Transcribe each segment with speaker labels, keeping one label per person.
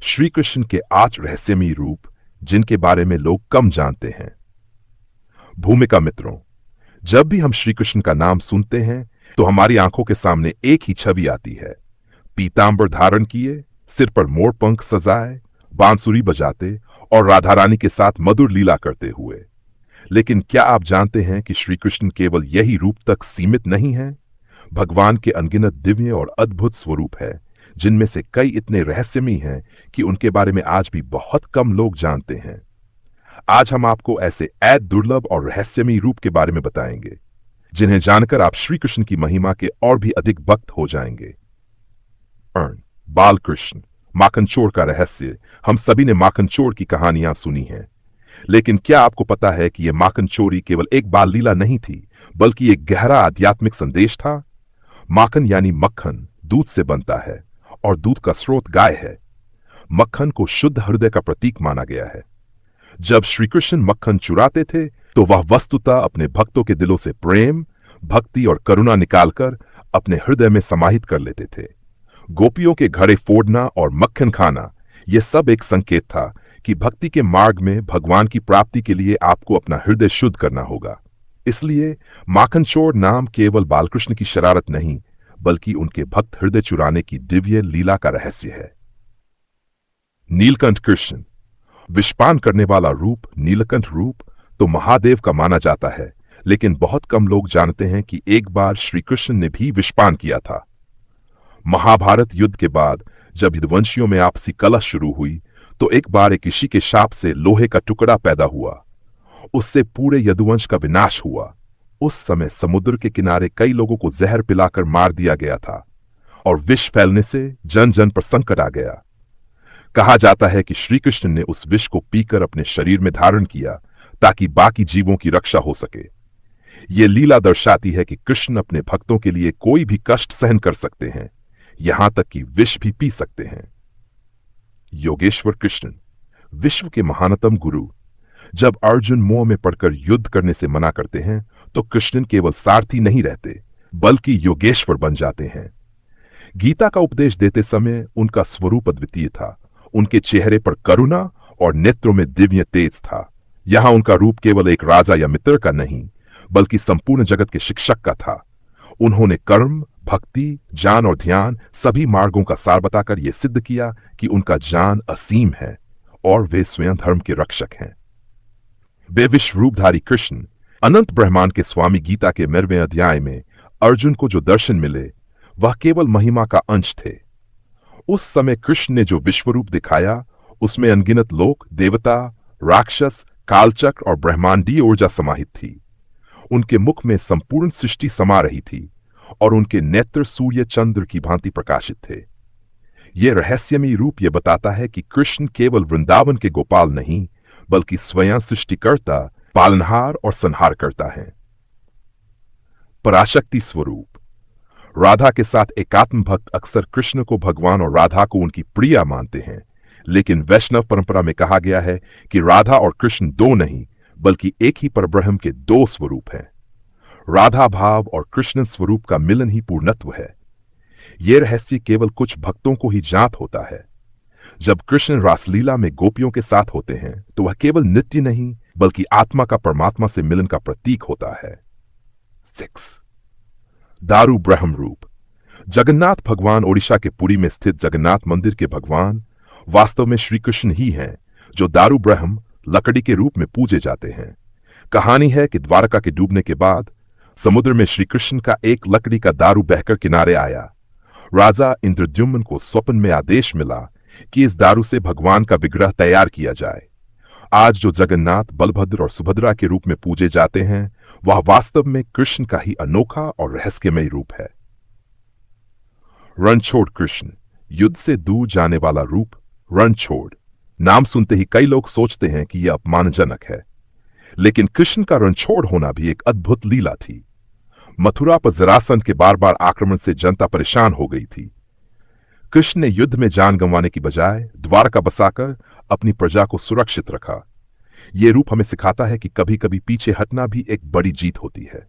Speaker 1: श्री कृष्ण के 8 रहस्यमयी रूप जिनके बारे में लोग कम जानते हैं। भूमिका मित्रों, जब भी हम श्री कृष्ण का नाम सुनते हैं तो हमारी आंखों के सामने एक ही छवि आती है। पीतांबर धारण किए, सिर पर मोर पंख सजाए, बांसुरी बजाते और राधा रानी के साथ मधुर लीला करते हुए। लेकिन क्या आप जानते हैं कि श्री कृष्ण केवल यही रूप तक सीमित नहीं है? भगवान के अनगिनत दिव्य और अद्भुत स्वरूप है, जिनमें से कई इतने रहस्यमयी हैं कि उनके बारे में आज भी बहुत कम लोग जानते हैं। आज हम आपको ऐसे दुर्लभ और रहस्यमयी रूप के बारे में बताएंगे जिन्हें जानकर आप श्री कृष्ण की महिमा के और भी अधिक भक्त हो जाएंगे। बाल कृष्ण, माखन चोर का रहस्य। हम सभी ने माखन चोर की कहानियां सुनी हैं, लेकिन क्या आपको पता है कि यह माखन चोरी केवल एक बाल लीला नहीं थी, बल्कि एक गहरा आध्यात्मिक संदेश था। माखन यानी मक्खन दूध से बनता है और दूध का स्रोत गाय है। मक्खन को शुद्ध हृदय का प्रतीक माना गया है। जब श्री कृष्ण मक्खन चुराते थे तो वह वस्तुतः अपने भक्तों के दिलों से प्रेम, भक्ति और करुणा निकालकर अपने हृदय में समाहित कर लेते थे। गोपियों के घड़े फोड़ना और मक्खन खाना, यह सब एक संकेत था कि भक्ति के मार्ग में भगवान की प्राप्ति के लिए आपको अपना हृदय शुद्ध करना होगा। इसलिए माखन चोर नाम केवल बालकृष्ण की शरारत नहीं, बल्कि उनके भक्त हृदय चुराने की दिव्य लीला का रहस्य है। नीलकंठ कृष्ण, विषपान करने वाला रूप नीलकंठ रूप तो महादेव का माना जाता है, लेकिन बहुत कम लोग जानते हैं कि एक बार श्री कृष्ण ने भी विषपान किया था। महाभारत युद्ध के बाद जब यदुवंशियों में आपसी कलह शुरू हुई तो एक बार एक ऋषि के शाप से लोहे का टुकड़ा पैदा हुआ। उससे पूरे यदुवंश का विनाश हुआ। उस समय समुद्र के किनारे कई लोगों को जहर पिलाकर मार दिया गया था और विष फैलने से जन जन पर संकट आ गया। कहा जाता है कि श्री कृष्ण ने उस विष को पीकर अपने शरीर में धारण किया ताकि बाकी जीवों की रक्षा हो सके। यह लीला दर्शाती है कि कृष्ण अपने भक्तों के लिए कोई भी कष्ट सहन कर सकते हैं, यहां तक कि विष भी पी सकते हैं। योगेश्वर कृष्ण, विश्व के महानतम गुरु। जब अर्जुन मोह में पड़कर युद्ध करने से मना करते हैं तो कृष्ण केवल सारथी नहीं रहते, बल्कि योगेश्वर बन जाते हैं। गीता का उपदेश देते समय उनका स्वरूप अद्वितीय था। उनके चेहरे पर करुणा और नेत्रों में दिव्य तेज था। यहां उनका रूप केवल एक राजा या मित्र का नहीं, बल्कि संपूर्ण जगत के शिक्षक का था। उन्होंने कर्म, भक्ति, ज्ञान और ध्यान सभी मार्गों का सार बताकर यह सिद्ध किया कि उनका ज्ञान असीम है और वे स्वयं धर्म के रक्षक हैं। वे विश्व रूपधारी कृष्ण, अनंत ब्रह्मांड के स्वामी। गीता के 11वें अध्याय में अर्जुन को जो दर्शन मिले वह केवल महिमा का अंश थे। उस समय कृष्ण ने जो विश्वरूप दिखाया उसमें अनगिनत लोक, देवता, राक्षस, कालचक्र और ब्रह्मांडीय ऊर्जा समाहित थी। उनके मुख में संपूर्ण सृष्टि समा रही थी और उनके नेत्र सूर्य चंद्र की भांति प्रकाशित थे। यह रहस्यमयी रूप यह बताता है कि कृष्ण केवल वृंदावन के गोपाल नहीं, बल्कि स्वयं सृष्टिकर्ता, पालनहार और संहारकर्ता हैं। पराशक्ति स्वरूप। राधा के साथ एकात्म भक्त अक्सर कृष्ण को भगवान और राधा को उनकी प्रिया मानते हैं, लेकिन वैष्णव परंपरा में कहा गया है कि राधा और कृष्ण दो नहीं, बल्कि एक ही परब्रह्म के दो स्वरूप हैं। राधा भाव और कृष्ण स्वरूप का मिलन ही पूर्णत्व है। यह रहस्य केवल कुछ भक्तों को ही ज्ञात होता है। जब कृष्ण रासलीला में गोपियों के साथ होते हैं तो वह केवल नृत्य नहीं, बल्कि आत्मा का परमात्मा से मिलन का प्रतीक होता है। 6. दारू ब्रह्म रूप। जगन्नाथ भगवान ओडिशा के पुरी में स्थित जगन्नाथ मंदिर के भगवान वास्तव में श्री कृष्ण ही हैं, जो दारू ब्रह्म लकड़ी के रूप में पूजे जाते हैं। कहानी है कि द्वारका के डूबने के बाद समुद्र में श्री कृष्ण का एक लकड़ी का दारू बहकर किनारे आया। राजा इंद्रद्युम्न को स्वप्न में आदेश मिला कि इस दारू से भगवान का विग्रह तैयार किया जाए। आज जो जगन्नाथ, बलभद्र और सुभद्रा के रूप में पूजे जाते हैं वह वास्तव में कृष्ण का ही अनोखा और रहस्यमय रूप है। रणछोड़ कृष्ण, युद्ध से दूर जाने वाला रूप रणछोड़। नाम सुनते ही कई लोग सोचते हैं कि यह अपमानजनक है, लेकिन कृष्ण का रणछोड़ होना भी एक अद्भुत लीला थी। मथुरा पर जरासंध के बार बार आक्रमण से जनता परेशान हो गई थी। कृष्ण ने युद्ध में जान गंवाने की बजाय द्वारका बसाकर अपनी प्रजा को सुरक्षित रखा। यह रूप हमें सिखाता है कि कभी कभी पीछे हटना भी एक बड़ी जीत होती है।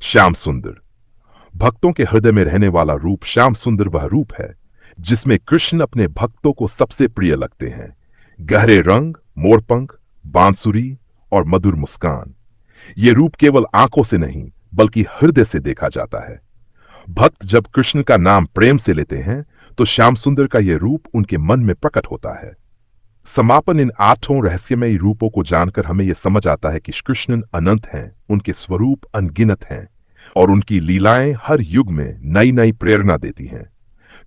Speaker 1: श्याम सुंदर, भक्तों के हृदय में रहने वाला रूप श्याम सुंदर वह रूप है जिसमें कृष्ण अपने भक्तों को सबसे प्रिय लगते हैं। गहरे रंग, मोरपंख, बांसुरी और मधुर मुस्कान। ये रूप केवल आंखों से नहीं बल्कि हृदय से देखा जाता है। भक्त जब कृष्ण का नाम प्रेम से लेते हैं तो श्याम सुंदर का यह रूप उनके मन में प्रकट होता है। समापन इन 8 रहस्यमयी रूपों को जानकर हमें यह समझ आता है कि कृष्ण अनंत हैं, उनके स्वरूप अनगिनत हैं और उनकी लीलाएं हर युग में नई नई प्रेरणा देती हैं।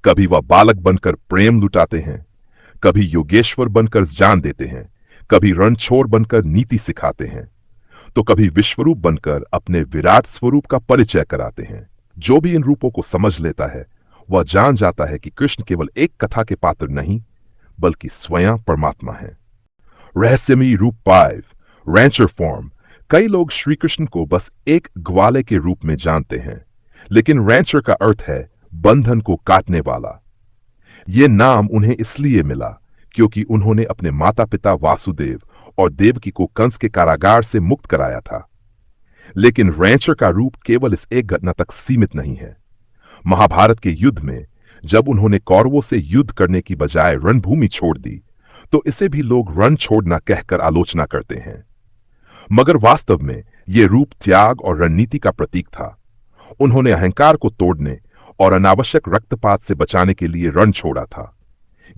Speaker 1: कभी वह बालक बनकर प्रेम लुटाते हैं, कभी योगेश्वर बनकर जान देते हैं, कभी रणछोड़ बनकर नीति सिखाते हैं, तो कभी विश्वरूप बनकर अपने विराट स्वरूप का परिचय कराते हैं। जो भी इन रूपों को समझ लेता है वह जान जाता है कि कृष्ण केवल एक कथा के पात्र नहीं बल्कि स्वयं परमात्मा है। रहस्यमयी रूप 5, रैंचर फॉर्म। कई लोग श्री कृष्ण को बस एक ग्वाले के रूप में जानते हैं, लेकिन रैंचर का अर्थ है बंधन को काटने वाला। यह नाम उन्हें इसलिए मिला क्योंकि उन्होंने अपने माता पिता वासुदेव और देवकी को कंस के कारागार से मुक्त कराया था। लेकिन रैंचर का रूप केवल इस एक घटना तक सीमित नहीं है। महाभारत के युद्ध में जब उन्होंने कौरवों से युद्ध करने की बजाय रणभूमि छोड़ दी तो इसे भी लोग रण छोड़ना कहकर आलोचना करते हैं, मगर वास्तव में यह रूप त्याग और रणनीति का प्रतीक था। उन्होंने अहंकार को तोड़ने और अनावश्यक रक्तपात से बचाने के लिए रण छोड़ा था।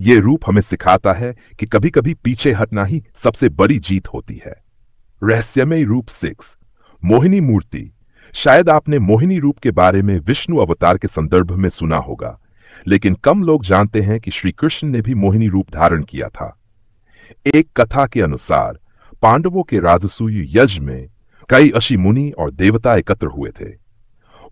Speaker 1: यह रूप हमें सिखाता है कि कभी कभी पीछे हटना ही सबसे बड़ी जीत होती है। रहस्यमय रूप 6, मोहिनी मूर्ति। शायद आपने मोहिनी रूप के बारे में विष्णु अवतार के संदर्भ में सुना होगा, लेकिन कम लोग जानते हैं कि श्री कृष्ण ने भी मोहिनी रूप धारण किया था। एक कथा के अनुसार पांडवों के राजसूय यज्ञ में कई ऋषि मुनि और देवता एकत्र हुए थे।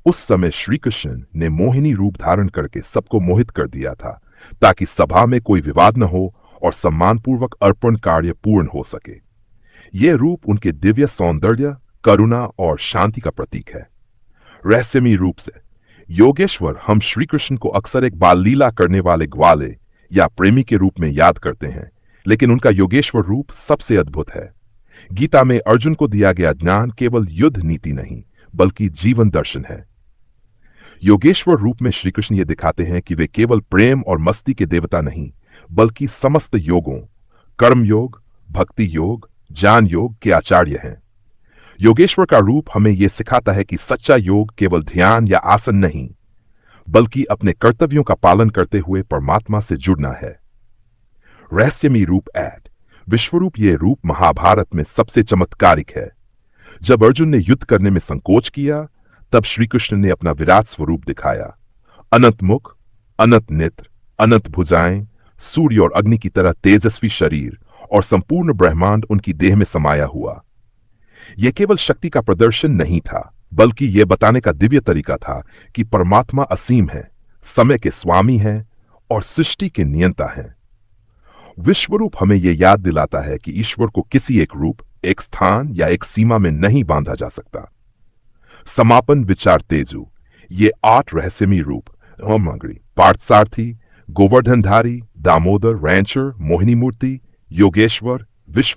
Speaker 1: उस समय श्री कृष्ण ने मोहिनी रूप धारण करके सबको मोहित कर दिया था ताकि सभा में कोई विवाद न हो और सम्मानपूर्वक अर्पण कार्य पूर्ण हो सके। यह रूप उनके दिव्य सौंदर्य, करुणा और शांति का प्रतीक है। रहस्यमय रूप से योगेश्वर हम श्री कृष्ण को अक्सर एक बाल लीला करने वाले ग्वाले या प्रेमी के रूप में याद करते हैं, लेकिन उनका योगेश्वर रूप सबसे अद्भुत है। गीता में अर्जुन को दिया गया ज्ञान केवल युद्ध नीति नहीं बल्कि जीवन दर्शन है। योगेश्वर रूप में श्री कृष्ण ये दिखाते हैं कि वे केवल प्रेम और मस्ती के देवता नहीं बल्कि समस्त योगों, कर्म योग, भक्ति योग, ज्ञान योग के आचार्य हैं। योगेश्वर का रूप हमें यह सिखाता है कि सच्चा योग केवल ध्यान या आसन नहीं बल्कि अपने कर्तव्यों का पालन करते हुए परमात्मा से जुड़ना है। रहस्यमय रूप 8, विश्वरूप। यह रूप महाभारत में सबसे चमत्कारिक है। जब अर्जुन ने युद्ध करने में संकोच किया तब श्री कृष्ण ने अपना विराट स्वरूप दिखाया। अनंत मुख, अनंत नेत्र, अनंत भुजाएं, सूर्य और अग्नि की तरह तेजस्वी शरीर और संपूर्ण ब्रह्मांड उनकी देह में समाया हुआ। यह केवल शक्ति का प्रदर्शन नहीं था बल्कि यह बताने का दिव्य तरीका था कि परमात्मा असीम है, समय के स्वामी है और सृष्टि के नियंता है। विश्वरूप हमें यह याद दिलाता है कि ईश्वर को किसी एक रूप, एक स्थान या एक सीमा में नहीं बांधा जा सकता। समापन विचार तेजु। ये 8 रहस्यमय रूप पार्थसारथी, गोवर्धनधारी, दामोदर, रैंचर, मोहिनी मूर्ति, योगेश्वर, विश्व